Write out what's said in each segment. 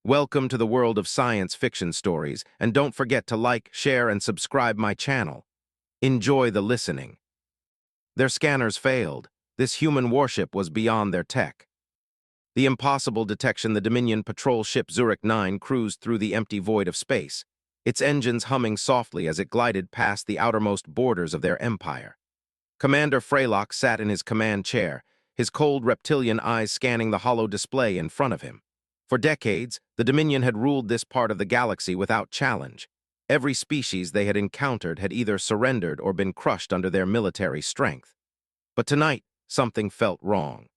Welcome to the world of science fiction stories, and don't forget to like, share, and subscribe my channel. Enjoy the listening. Their scanners failed. This human warship was beyond their tech. The impossible detection, the Dominion patrol ship Zurich 9 cruised through the empty void of space, its engines humming softly as it glided past the outermost borders of their empire. Commander Freylock sat in his command chair, his cold reptilian eyes scanning the hollow display in front of him. For decades, the Dominion had ruled this part of the galaxy without challenge. Every species they had encountered had either surrendered or been crushed under their military strength. But tonight, something felt wrong.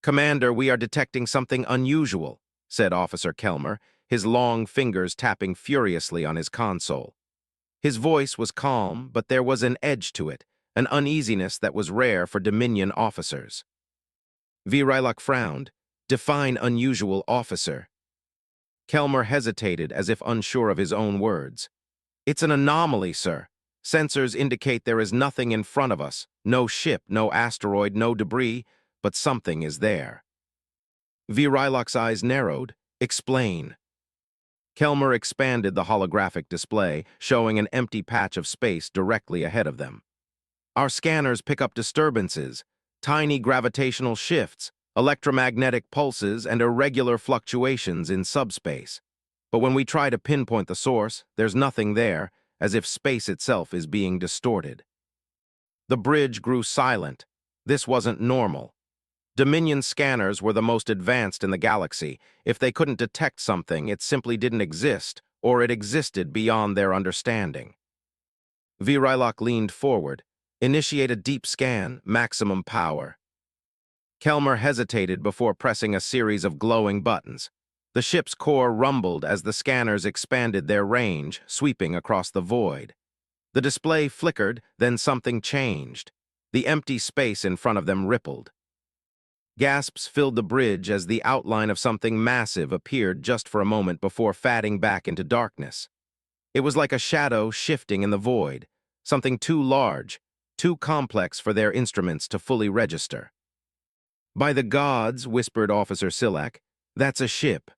"Commander, we are detecting something unusual," said Officer Kelmer, his long fingers tapping furiously on his console. His voice was calm, but there was an edge to it, an uneasiness that was rare for Dominion officers. Vrylok frowned. "Define unusual, officer." Kelmer hesitated as if unsure of his own words. "It's an anomaly, sir. Sensors indicate there is nothing in front of us. No ship, no asteroid, no debris, but something is there." Vrylok's eyes narrowed. "Explain." Kelmer expanded the holographic display, showing an empty patch of space directly ahead of them. "Our scanners pick up disturbances, tiny gravitational shifts, electromagnetic pulses, and irregular fluctuations in subspace. But when we try to pinpoint the source, there's nothing there, as if space itself is being distorted." The bridge grew silent. This wasn't normal. Dominion scanners were the most advanced in the galaxy. If they couldn't detect something, it simply didn't exist, or it existed beyond their understanding. Vrylok leaned forward. "Initiate a deep scan, maximum power." Kelmer hesitated before pressing a series of glowing buttons. The ship's core rumbled as the scanners expanded their range, sweeping across the void. The display flickered, then something changed. The empty space in front of them rippled. Gasps filled the bridge as the outline of something massive appeared just for a moment before fading back into darkness. It was like a shadow shifting in the void, something too large, too complex for their instruments to fully register. "By the gods," whispered Officer Silak, "that's a ship."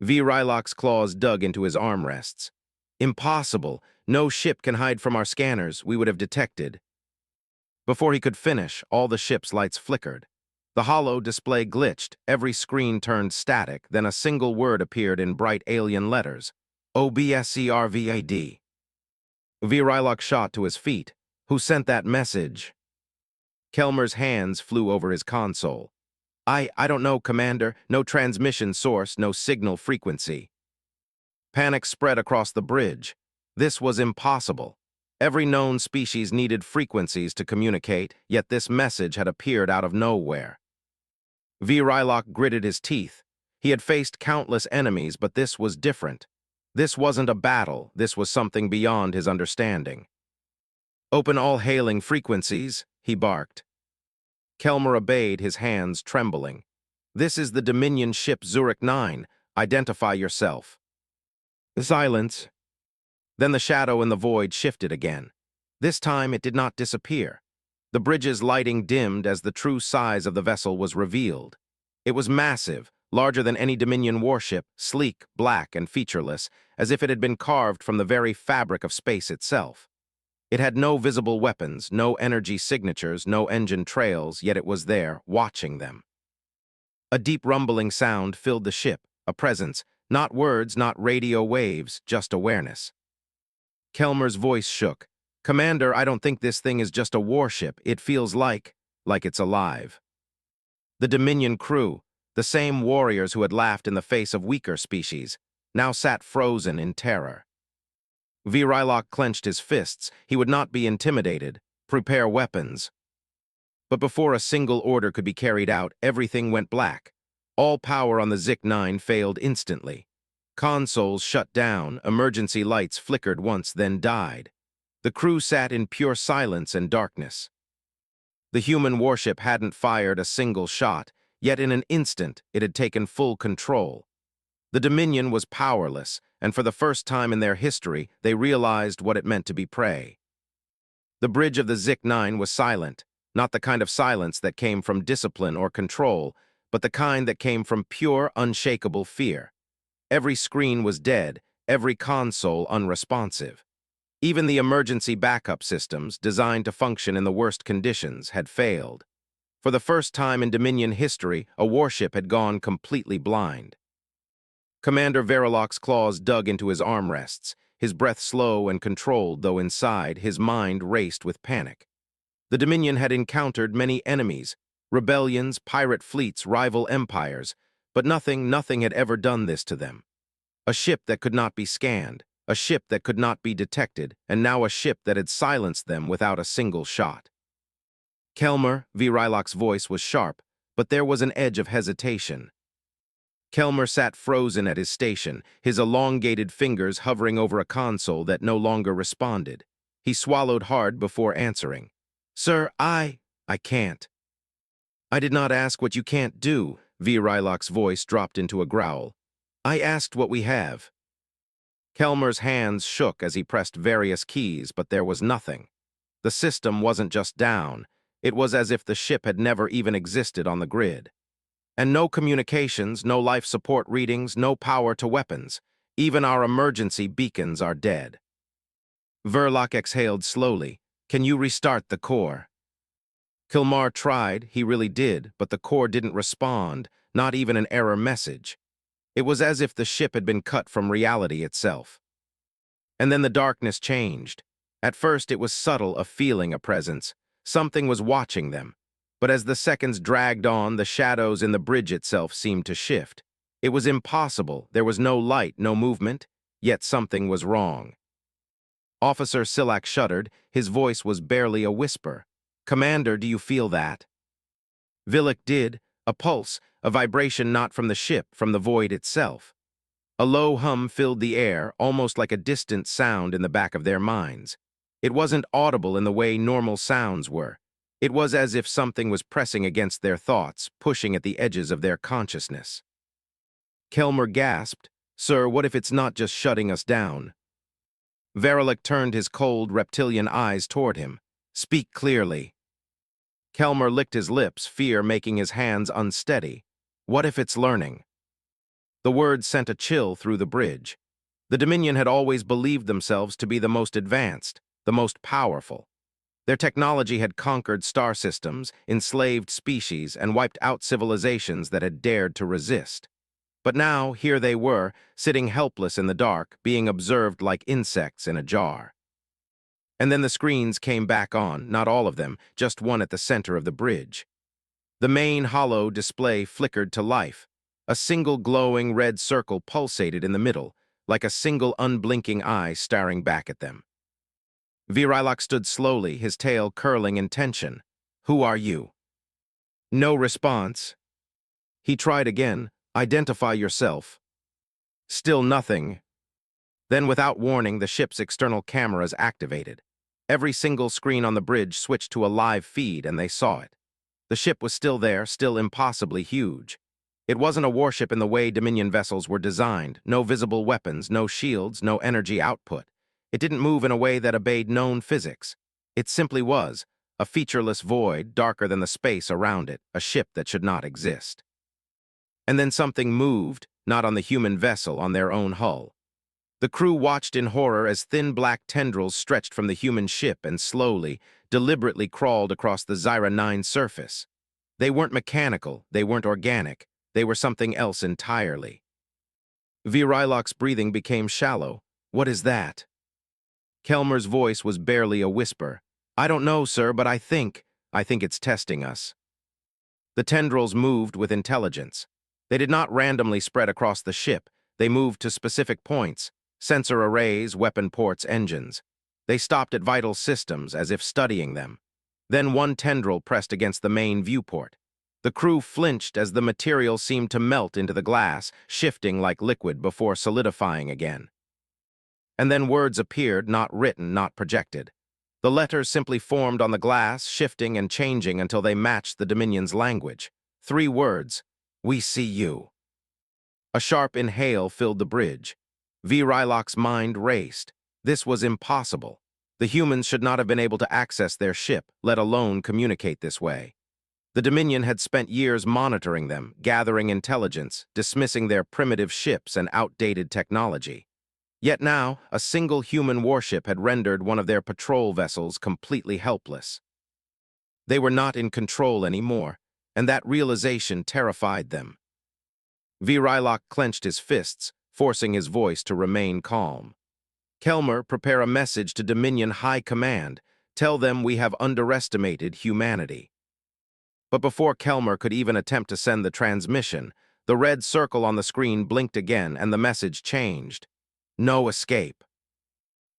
Vrylok's claws dug into his armrests. "Impossible. No ship can hide from our scanners. We would have detected." Before he could finish, all the ship's lights flickered. The hollow display glitched, every screen turned static, then a single word appeared in bright alien letters. "OBSCRVAD." Vrylok shot to his feet. "Who sent that message?" Kelmer's hands flew over his console. I don't know, Commander. No transmission source, no signal frequency." Panic spread across the bridge. This was impossible. Every known species needed frequencies to communicate, yet this message had appeared out of nowhere. Vrylok gritted his teeth. He had faced countless enemies, but this was different. This wasn't a battle. This was something beyond his understanding. "Open all hailing frequencies," he barked. Kelmer obeyed, his hands trembling. "This is the Dominion ship Zurich 9. Identify yourself." Silence. Then the shadow in the void shifted again. This time it did not disappear. The bridge's lighting dimmed as the true size of the vessel was revealed. It was massive, larger than any Dominion warship, sleek, black, and featureless, as if it had been carved from the very fabric of space itself. It had no visible weapons, no energy signatures, no engine trails, yet it was there, watching them. A deep rumbling sound filled the ship, a presence, not words, not radio waves, just awareness. Kelmer's voice shook. "Commander, I don't think this thing is just a warship. It feels like it's alive." The Dominion crew, the same warriors who had laughed in the face of weaker species, now sat frozen in terror. Vrylok clenched his fists. He would not be intimidated. Prepare weapons. But before a single order could be carried out, everything went black. All power on the Zik 9 failed instantly. Consoles shut down, emergency lights flickered once, then died. The crew sat in pure silence and darkness. The human warship hadn't fired a single shot, yet in an instant it had taken full control. The Dominion was powerless, and for the first time in their history, they realized what it meant to be prey. The bridge of the Zik 9 was silent, not the kind of silence that came from discipline or control, but the kind that came from pure, unshakable fear. Every screen was dead, every console unresponsive. Even the emergency backup systems, designed to function in the worst conditions, had failed. For the first time in Dominion history, a warship had gone completely blind. Commander Verilok's claws dug into his armrests, his breath slow and controlled, though inside, his mind raced with panic. The Dominion had encountered many enemies, rebellions, pirate fleets, rival empires, but nothing had ever done this to them. A ship that could not be scanned, a ship that could not be detected, and now a ship that had silenced them without a single shot. Kelmer, Verilok's voice was sharp, but there was an edge of hesitation. Kelmer sat frozen at his station, his elongated fingers hovering over a console that no longer responded. He swallowed hard before answering. "Sir, I can't." "I did not ask what you can't do," Verilok's voice dropped into a growl. "I asked what we have." Kelmer's hands shook as he pressed various keys, but there was nothing. The system wasn't just down. It was as if the ship had never even existed on the grid. And no communications, no life support readings, no power to weapons. Even our emergency beacons are dead. Verloc exhaled slowly. "Can you restart the core?" Kilmar tried, he really did, but the core didn't respond, not even an error message. It was as if the ship had been cut from reality itself. And then the darkness changed. At first it was subtle, a feeling, a presence. Something was watching them. But as the seconds dragged on, the shadows in the bridge itself seemed to shift. It was impossible. There was no light, no movement, yet something was wrong. Officer Silak shuddered. His voice was barely a whisper. "Commander, do you feel that?" Villic did. A pulse, a vibration not from the ship, from the void itself. A low hum filled the air, almost like a distant sound in the back of their minds. It wasn't audible in the way normal sounds were. It was as if something was pressing against their thoughts, pushing at the edges of their consciousness. Kelmer gasped, "Sir, what if it's not just shutting us down?" Verilok turned his cold, reptilian eyes toward him. "Speak clearly." Kelmer licked his lips, fear making his hands unsteady. "What if it's learning?" The words sent a chill through the bridge. The Dominion had always believed themselves to be the most advanced, the most powerful. Their technology had conquered star systems, enslaved species, and wiped out civilizations that had dared to resist. But now, here they were, sitting helpless in the dark, being observed like insects in a jar. And then the screens came back on, not all of them, just one at the center of the bridge. The main hollow display flickered to life. A single glowing red circle pulsated in the middle, like a single unblinking eye staring back at them. Verilok stood slowly, his tail curling in tension. "Who are you?" No response. He tried again. "Identify yourself." Still nothing. Then, without warning, the ship's external cameras activated. Every single screen on the bridge switched to a live feed, and they saw it. The ship was still there, still impossibly huge. It wasn't a warship in the way Dominion vessels were designed. No visible weapons, no shields, no energy output. It didn't move in a way that obeyed known physics. It simply was, a featureless void, darker than the space around it, a ship that should not exist. And then something moved, not on the human vessel, on their own hull. The crew watched in horror as thin black tendrils stretched from the human ship and slowly, deliberately crawled across the Zyra 9 surface. They weren't mechanical, they weren't organic, they were something else entirely. Verilok's breathing became shallow. "What is that?" Kelmer's voice was barely a whisper. "I don't know, sir, but I think it's testing us." The tendrils moved with intelligence. They did not randomly spread across the ship. They moved to specific points, sensor arrays, weapon ports, engines. They stopped at vital systems, as if studying them. Then one tendril pressed against the main viewport. The crew flinched as the material seemed to melt into the glass, shifting like liquid before solidifying again. And then words appeared, not written, not projected. The letters simply formed on the glass, shifting and changing until they matched the Dominion's language. 3 words: "We see you." A sharp inhale filled the bridge. Verilok's mind raced. This was impossible. The humans should not have been able to access their ship, let alone communicate this way. The Dominion had spent years monitoring them, gathering intelligence, dismissing their primitive ships and outdated technology. Yet now, a single human warship had rendered one of their patrol vessels completely helpless. They were not in control anymore, and that realization terrified them. Rylock clenched his fists, forcing his voice to remain calm. Kelmer, prepare a message to Dominion High Command. Tell them we have underestimated humanity. But before Kelmer could even attempt to send the transmission, the red circle on the screen blinked again and the message changed. No escape.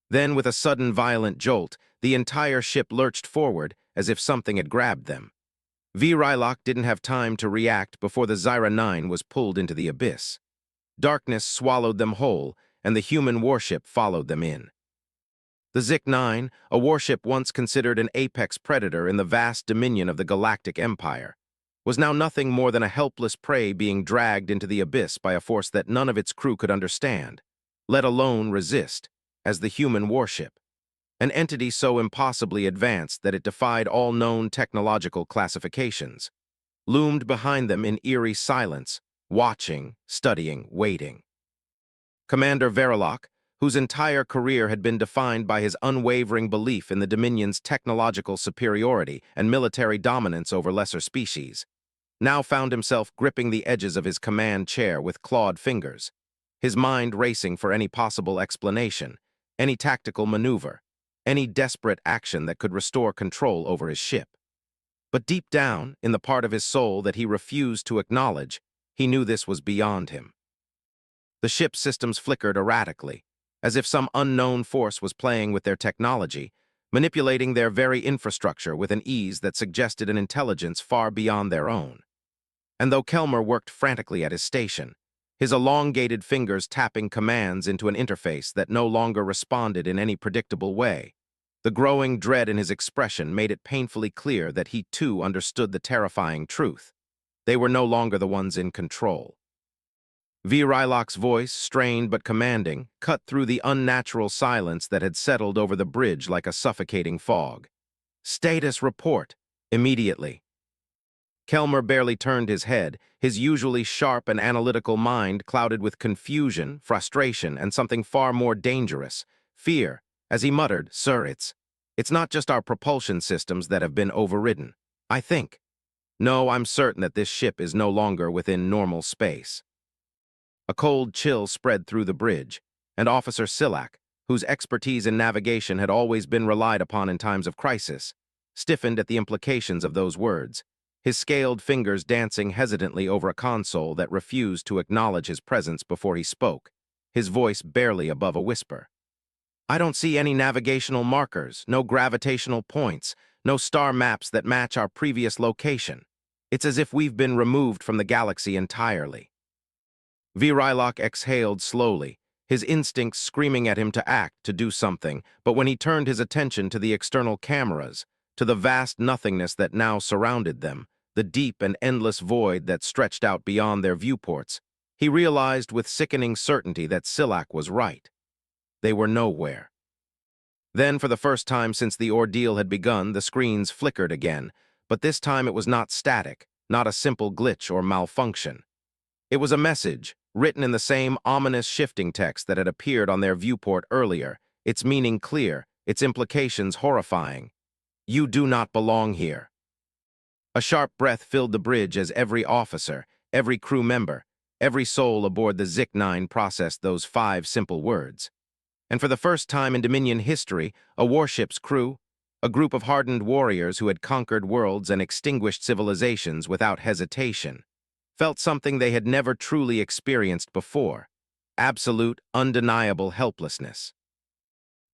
Then, with a sudden violent jolt, the entire ship lurched forward as if something had grabbed them. Rylock didn't have time to react before the Zyra 9 was pulled into the abyss. Darkness swallowed them whole, and the human warship followed them in. The Zik-9, a warship once considered an apex predator in the vast dominion of the Galactic Empire, was now nothing more than a helpless prey being dragged into the abyss by a force that none of its crew could understand, let alone resist, as the human warship, an entity so impossibly advanced that it defied all known technological classifications, loomed behind them in eerie silence, watching, studying, waiting. Commander Verilok, whose entire career had been defined by his unwavering belief in the Dominion's technological superiority and military dominance over lesser species, now found himself gripping the edges of his command chair with clawed fingers, his mind racing for any possible explanation, any tactical maneuver, any desperate action that could restore control over his ship. But deep down, in the part of his soul that he refused to acknowledge, he knew this was beyond him. The ship's systems flickered erratically, as if some unknown force was playing with their technology, manipulating their very infrastructure with an ease that suggested an intelligence far beyond their own. And though Kelmer worked frantically at his station, his elongated fingers tapping commands into an interface that no longer responded in any predictable way, the growing dread in his expression made it painfully clear that he too understood the terrifying truth. They were no longer the ones in control. Rylock's voice, strained but commanding, cut through the unnatural silence that had settled over the bridge like a suffocating fog. Status report, immediately. Kelmer barely turned his head, his usually sharp and analytical mind clouded with confusion, frustration, and something far more dangerous, fear, as he muttered, "Sir, it's not just our propulsion systems that have been overridden. I think. No, I'm certain that this ship is no longer within normal space." A cold chill spread through the bridge, and Officer Silak, whose expertise in navigation had always been relied upon in times of crisis, stiffened at the implications of those words, his scaled fingers dancing hesitantly over a console that refused to acknowledge his presence before he spoke, his voice barely above a whisper. "I don't see any navigational markers, no gravitational points, no star maps that match our previous location. It's as if we've been removed from the galaxy entirely." Rylock exhaled slowly, his instincts screaming at him to act, to do something, but when he turned his attention to the external cameras, to the vast nothingness that now surrounded them, the deep and endless void that stretched out beyond their viewports, he realized with sickening certainty that Silak was right. They were nowhere. Then, for the first time since the ordeal had begun, the screens flickered again, but this time it was not static, not a simple glitch or malfunction. It was a message, written in the same ominous shifting text that had appeared on their viewport earlier, its meaning clear, its implications horrifying. "You do not belong here." A sharp breath filled the bridge as every officer, every crew member, every soul aboard the Zik-9 processed those 5 simple words. And for the first time in Dominion history, a warship's crew, a group of hardened warriors who had conquered worlds and extinguished civilizations without hesitation, felt something they had never truly experienced before: absolute, undeniable helplessness.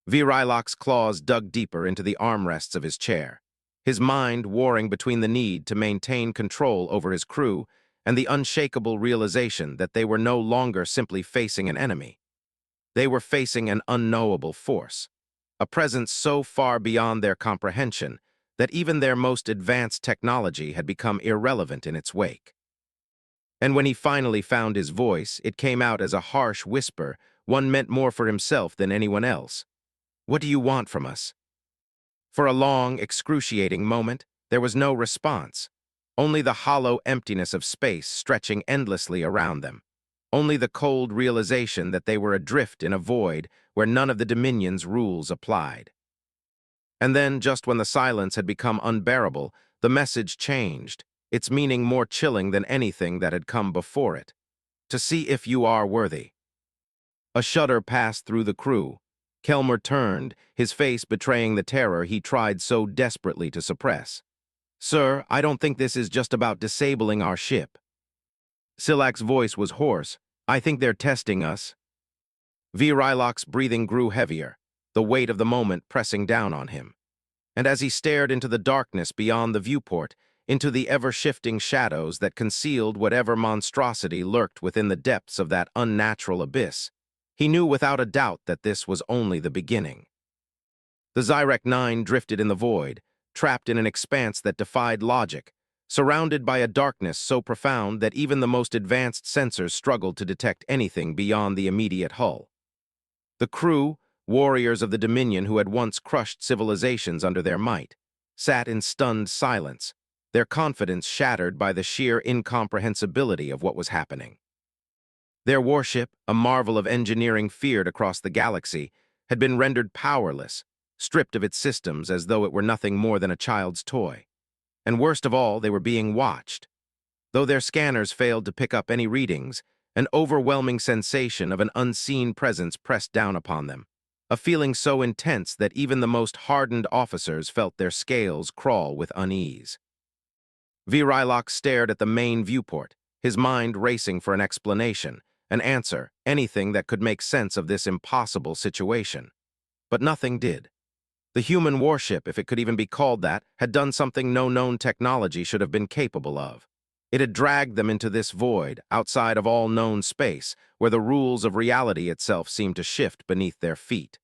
Rylock's claws dug deeper into the armrests of his chair, his mind warring between the need to maintain control over his crew and the unshakable realization that they were no longer simply facing an enemy. They were facing an unknowable force, a presence so far beyond their comprehension that even their most advanced technology had become irrelevant in its wake. And when he finally found his voice, it came out as a harsh whisper, one meant more for himself than anyone else. "What do you want from us?" For a long, excruciating moment, there was no response. Only the hollow emptiness of space stretching endlessly around them. Only the cold realization that they were adrift in a void where none of the Dominion's rules applied. And then, just when the silence had become unbearable, the message changed, its meaning more chilling than anything that had come before it. To see if you are worthy. A shudder passed through the crew. Kelmer turned, his face betraying the terror he tried so desperately to suppress. "Sir, I don't think this is just about disabling our ship." Silak's voice was hoarse. "I think they're testing us." Rylok's breathing grew heavier, the weight of the moment pressing down on him. And as he stared into the darkness beyond the viewport, into the ever-shifting shadows that concealed whatever monstrosity lurked within the depths of that unnatural abyss, he knew without a doubt that this was only the beginning. The Zyrek-9 drifted in the void, trapped in an expanse that defied logic, surrounded by a darkness so profound that even the most advanced sensors struggled to detect anything beyond the immediate hull. The crew, warriors of the Dominion who had once crushed civilizations under their might, sat in stunned silence, their confidence shattered by the sheer incomprehensibility of what was happening. Their warship, a marvel of engineering feared across the galaxy, had been rendered powerless, stripped of its systems as though it were nothing more than a child's toy. And worst of all, they were being watched. Though their scanners failed to pick up any readings, an overwhelming sensation of an unseen presence pressed down upon them, a feeling so intense that even the most hardened officers felt their scales crawl with unease. Rylok stared at the main viewport, his mind racing for an explanation, an answer, anything that could make sense of this impossible situation. But nothing did. The human warship, if it could even be called that, had done something no known technology should have been capable of. It had dragged them into this void, outside of all known space, where the rules of reality itself seemed to shift beneath their feet.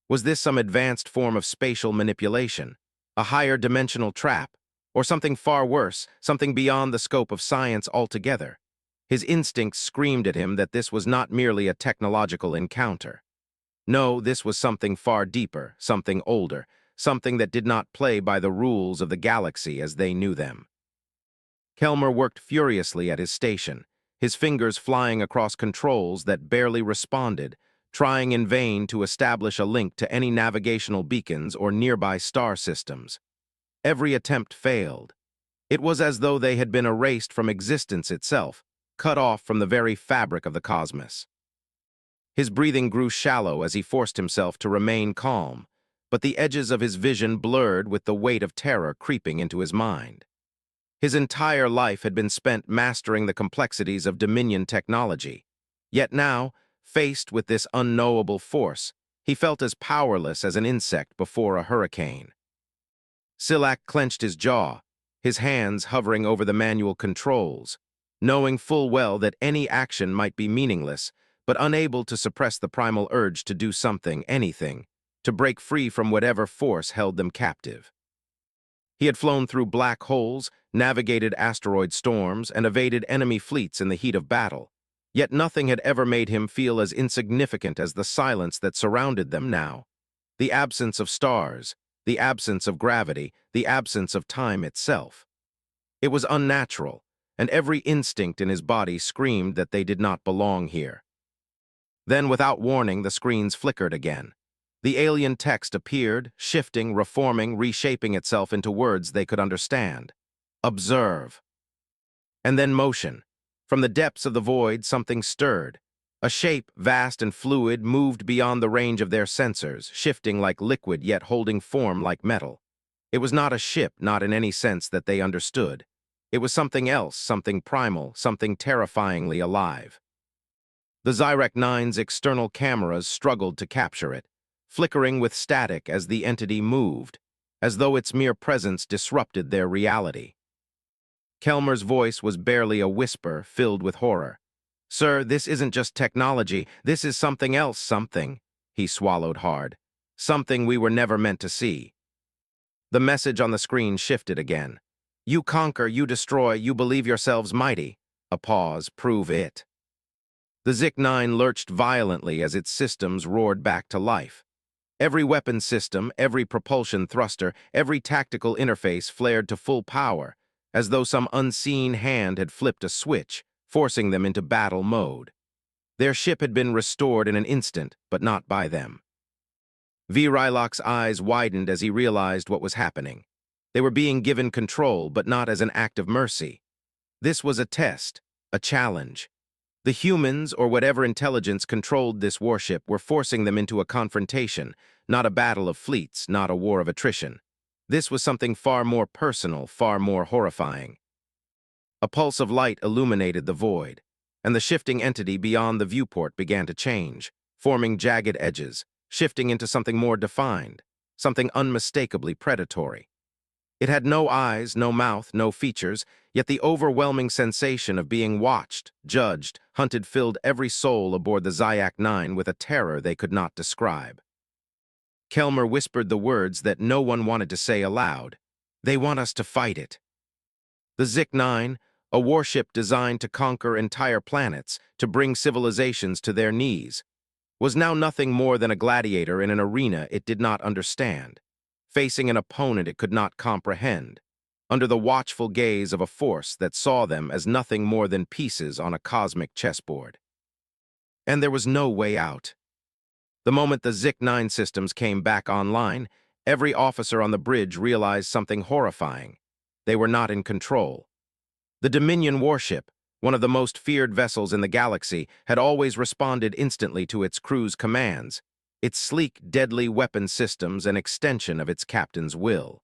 Was this some advanced form of spatial manipulation, a higher dimensional trap, or something far worse, something beyond the scope of science altogether? His instincts screamed at him that this was not merely a technological encounter. No, this was something far deeper, something older, something that did not play by the rules of the galaxy as they knew them. Kelmer worked furiously at his station, his fingers flying across controls that barely responded, trying in vain to establish a link to any navigational beacons or nearby star systems. Every attempt failed. It was as though they had been erased from existence itself, cut off from the very fabric of the cosmos. His breathing grew shallow as he forced himself to remain calm, but the edges of his vision blurred with the weight of terror creeping into his mind. His entire life had been spent mastering the complexities of Dominion technology. Yet now, faced with this unknowable force, he felt as powerless as an insect before a hurricane. Silak clenched his jaw, his hands hovering over the manual controls, knowing full well that any action might be meaningless, but unable to suppress the primal urge to do something, anything, to break free from whatever force held them captive. He had flown through black holes, navigated asteroid storms, and evaded enemy fleets in the heat of battle. Yet nothing had ever made him feel as insignificant as the silence that surrounded them now. The absence of stars, the absence of gravity, the absence of time itself. It was unnatural, and every instinct in his body screamed that they did not belong here. Then, without warning, the screens flickered again. The alien text appeared, shifting, reforming, reshaping itself into words they could understand. Observe. And then motion. From the depths of the void, something stirred. A shape, vast and fluid, moved beyond the range of their sensors, shifting like liquid yet holding form like metal. It was not a ship, not in any sense that they understood. It was something else, something primal, something terrifyingly alive. The Zyrek-9's external cameras struggled to capture it, flickering with static as the entity moved, as though its mere presence disrupted their reality. Kelmer's voice was barely a whisper filled with horror. "Sir, this isn't just technology, this is something else, something," he swallowed hard. "Something we were never meant to see." The message on the screen shifted again. "You conquer, you destroy, you believe yourselves mighty." A pause, "Prove it." The Zik-9 lurched violently as its systems roared back to life. Every weapon system, every propulsion thruster, every tactical interface flared to full power, as though some unseen hand had flipped a switch, forcing them into battle mode. Their ship had been restored in an instant, but not by them. Rylok's eyes widened as he realized what was happening. They were being given control, but not as an act of mercy. This was a test, a challenge. The humans, or whatever intelligence controlled this warship, were forcing them into a confrontation, not a battle of fleets, not a war of attrition. This was something far more personal, far more horrifying. A pulse of light illuminated the void, and the shifting entity beyond the viewport began to change, forming jagged edges, shifting into something more defined, something unmistakably predatory. It had no eyes, no mouth, no features, yet the overwhelming sensation of being watched, judged, hunted filled every soul aboard the Zyak 9 with a terror they could not describe. Kelmer whispered the words that no one wanted to say aloud. "They want us to fight it." The Zik 9, a warship designed to conquer entire planets, to bring civilizations to their knees, was now nothing more than a gladiator in an arena it did not understand, facing an opponent it could not comprehend, under the watchful gaze of a force that saw them as nothing more than pieces on a cosmic chessboard. And there was no way out. The moment the Zik 9 systems came back online, every officer on the bridge realized something horrifying. They were not in control. The Dominion warship, one of the most feared vessels in the galaxy, had always responded instantly to its crew's commands, its sleek, deadly weapon systems an extension of its captain's will.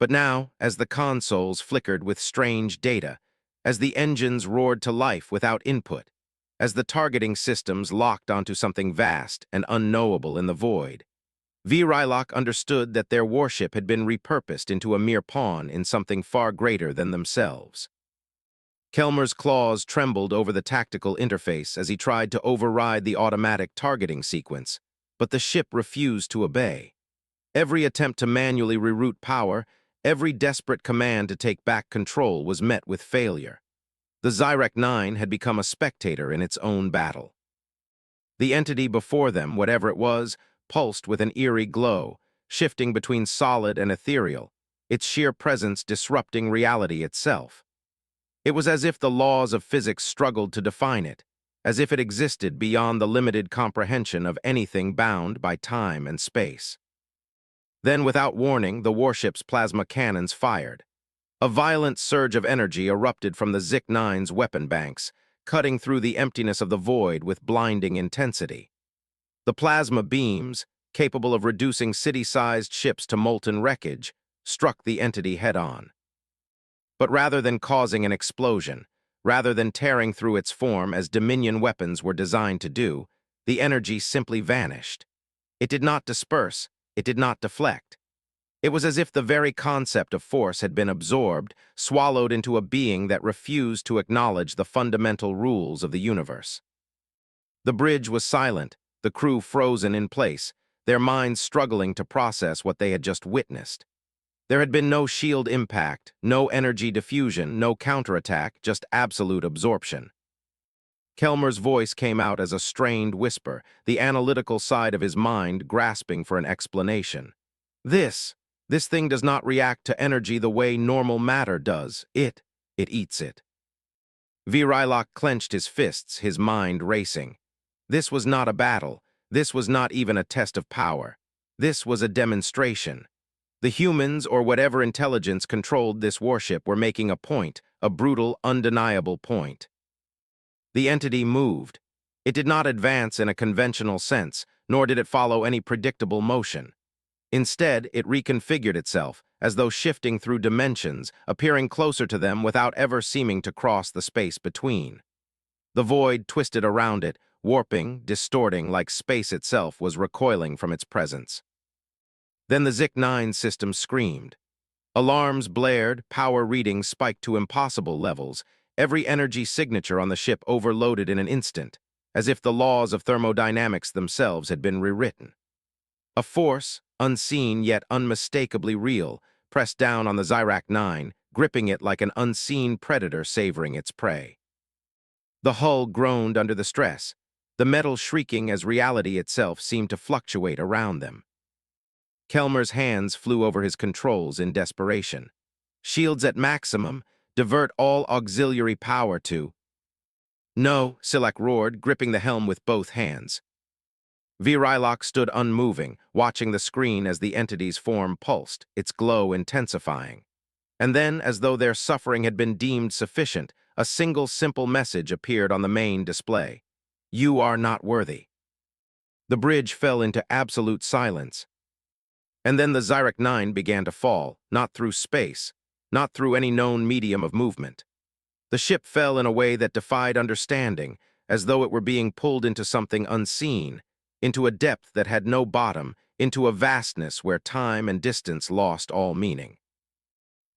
But now, as the consoles flickered with strange data, as the engines roared to life without input, as the targeting systems locked onto something vast and unknowable in the void, Rylok understood that their warship had been repurposed into a mere pawn in something far greater than themselves. Kelmer's claws trembled over the tactical interface as he tried to override the automatic targeting sequence, but the ship refused to obey. Every attempt to manually reroute power, every desperate command to take back control was met with failure. The Zyak 9 had become a spectator in its own battle. The entity before them, whatever it was, pulsed with an eerie glow, shifting between solid and ethereal, its sheer presence disrupting reality itself. It was as if the laws of physics struggled to define it, as if it existed beyond the limited comprehension of anything bound by time and space. Then, without warning, the warship's plasma cannons fired. A violent surge of energy erupted from the Zik 9's weapon banks, cutting through the emptiness of the void with blinding intensity. The plasma beams, capable of reducing city-sized ships to molten wreckage, struck the entity head-on. But rather than causing an explosion, rather than tearing through its form as Dominion weapons were designed to do, the energy simply vanished. It did not disperse, it did not deflect. It was as if the very concept of force had been absorbed, swallowed into a being that refused to acknowledge the fundamental rules of the universe. The bridge was silent, the crew frozen in place, their minds struggling to process what they had just witnessed. There had been no shield impact, no energy diffusion, no counterattack, just absolute absorption. Kelmer's voice came out as a strained whisper, the analytical side of his mind grasping for an explanation. This thing does not react to energy the way normal matter does. It eats it. Rylok clenched his fists, his mind racing. This was not a battle. This was not even a test of power. This was a demonstration. The humans, or whatever intelligence controlled this warship, were making a point, a brutal, undeniable point. The entity moved. It did not advance in a conventional sense, nor did it follow any predictable motion. Instead, it reconfigured itself, as though shifting through dimensions, appearing closer to them without ever seeming to cross the space between. The void twisted around it, warping, distorting, like space itself was recoiling from its presence. Then the Zik 9 system screamed. Alarms blared, power readings spiked to impossible levels, every energy signature on the ship overloaded in an instant, as if the laws of thermodynamics themselves had been rewritten. A force, unseen yet unmistakably real, pressed down on the Zyak 9, gripping it like an unseen predator savoring its prey. The hull groaned under the stress, the metal shrieking as reality itself seemed to fluctuate around them. Kelmer's hands flew over his controls in desperation. Shields at maximum. Divert all auxiliary power to... No, Silak roared, gripping the helm with both hands. Virilok stood unmoving, watching the screen as the entity's form pulsed, its glow intensifying. And then, as though their suffering had been deemed sufficient, a single simple message appeared on the main display. You are not worthy. The bridge fell into absolute silence. And then the Zyrek 9 began to fall, not through space, not through any known medium of movement. The ship fell in a way that defied understanding, as though it were being pulled into something unseen, into a depth that had no bottom, into a vastness where time and distance lost all meaning.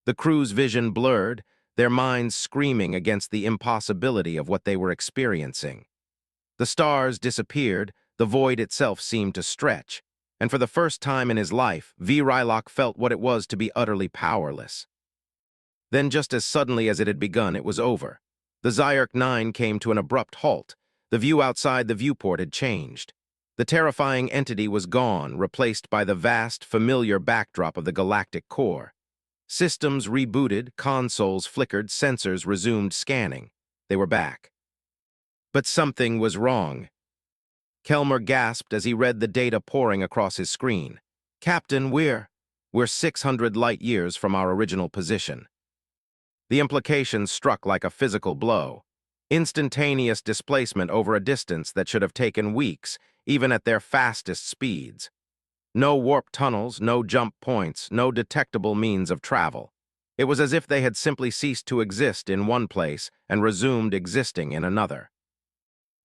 The crew's vision blurred, their minds screaming against the impossibility of what they were experiencing. The stars disappeared, the void itself seemed to stretch, and for the first time in his life, Virilok felt what it was to be utterly powerless. Then, just as suddenly as it had begun, it was over. The Zyrek 9 came to an abrupt halt. The view outside the viewport had changed. The terrifying entity was gone, replaced by the vast, familiar backdrop of the galactic core. Systems rebooted, consoles flickered, sensors resumed scanning. They were back. But something was wrong. Kelmer gasped as he read the data pouring across his screen. Captain, we're 600 light-years from our original position. The implication struck like a physical blow. Instantaneous displacement over a distance that should have taken weeks, even at their fastest speeds. No warp tunnels, no jump points, no detectable means of travel. It was as if they had simply ceased to exist in one place and resumed existing in another.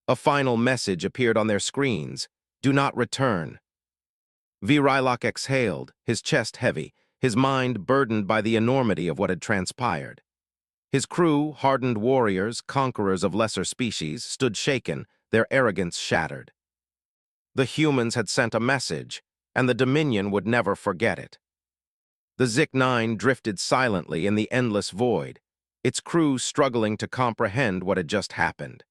A final message appeared on their screens. Do not return. Virilok exhaled, his chest heavy, his mind burdened by the enormity of what had transpired. His crew, hardened warriors, conquerors of lesser species, stood shaken, their arrogance shattered. The humans had sent a message, and the Dominion would never forget it. The Zik-9 drifted silently in the endless void, its crew struggling to comprehend what had just happened.